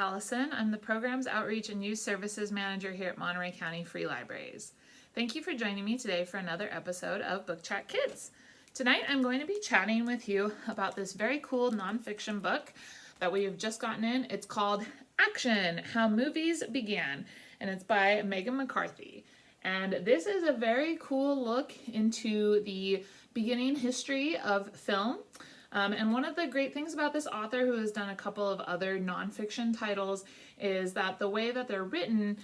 Allison. I'm the Programs Outreach and Youth Services Manager here at Monterey County Free Libraries. Thank you for joining me today for another episode of Book Chat Kids. Tonight I'm going to be chatting with you about this very cool nonfiction book that we have just gotten in. It's called Action: How Movies Began, and it's by Meghan McCarthy. And this is a very cool look into the beginning history of film. And one of the great things about this author, who has done a couple of other nonfiction titles, is that the way that they're written,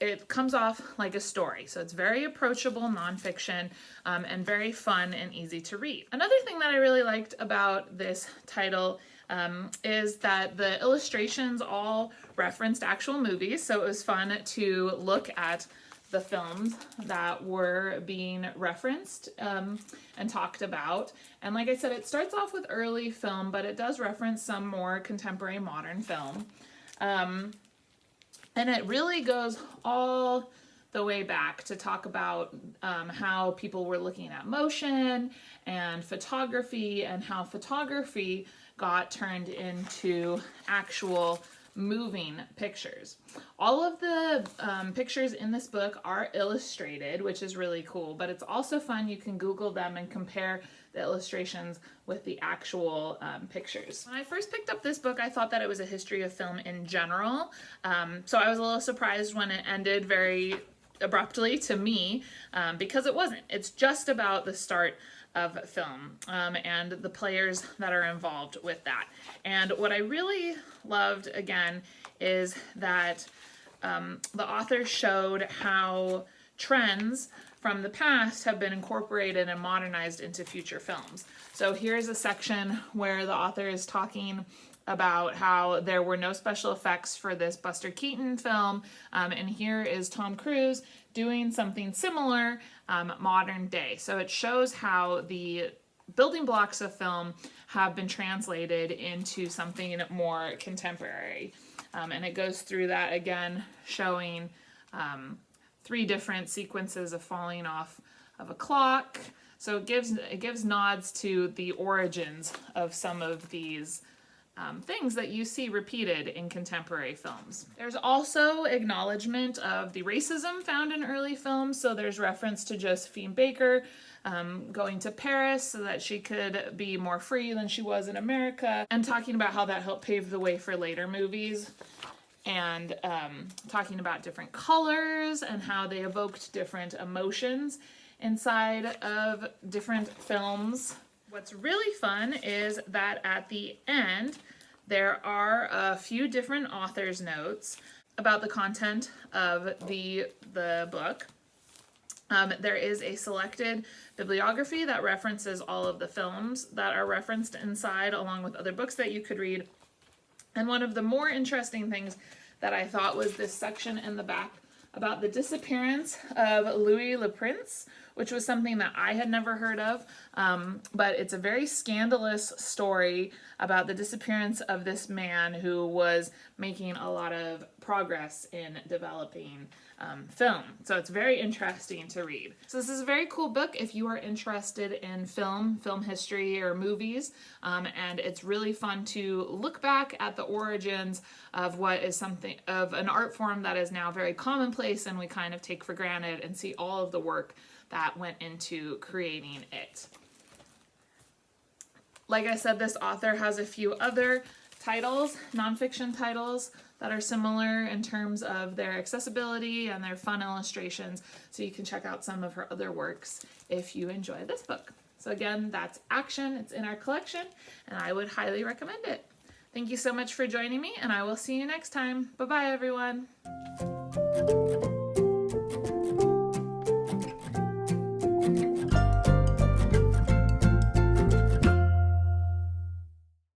it comes off like a story. So it's very approachable nonfiction and very fun and easy to read. Another thing that I really liked about this title is that the illustrations all referenced actual movies. So it was fun to look at the films that were being referenced and talked about. And like I said, it starts off with early film, but it does reference some more contemporary modern film. And it really goes all the way back to talk about how people were looking at motion and photography, and how photography got turned into actual moving pictures. All of the pictures in this book are illustrated, which is really cool, but it's also fun. You can Google them and compare the illustrations with the actual pictures. When I first picked up this book, I thought that it was a history of film in general, so I was a little surprised when it ended very abruptly to me, because it wasn't. It's just about the start of film and the players that are involved with that. And what I really loved, again, is that the author showed how trends from the past have been incorporated and modernized into future films. So here's a section where the author is talking about how there were no special effects for this Buster Keaton film, and here is Tom Cruise doing something similar modern day. So it shows how the building blocks of film have been translated into something more contemporary. And it goes through that again, showing 3 different sequences of falling off of a clock. So it gives nods to the origins of some of these things that you see repeated in contemporary films. There's also acknowledgement of the racism found in early films. So there's reference to Josephine Baker going to Paris so that she could be more free than she was in America, and talking about how that helped pave the way for later movies, and talking about different colors and how they evoked different emotions inside of different films. What's really fun is that at the end, there are a few different author's notes about the content of the book. There is a selected bibliography that references all of the films that are referenced inside, along with other books that you could read. And one of the more interesting things that I thought was this section in the back about the disappearance of Louis Le Prince, which was something that I had never heard of, but it's a very scandalous story about the disappearance of this man who was making a lot of progress in developing film. So it's very interesting to read. So this is a very cool book if you are interested in film history, or movies, and it's really fun to look back at the origins of what is something of an art form that is now very commonplace and we kind of take for granted, and see all of the work that went into creating it. Like I said, this author has a few other titles, nonfiction titles, that are similar in terms of their accessibility and their fun illustrations, so you can check out some of her other works if you enjoy this book. So again, that's Action. It's in our collection, and I would highly recommend it. Thank you so much for joining me, and I will see you next time. Bye-bye, everyone.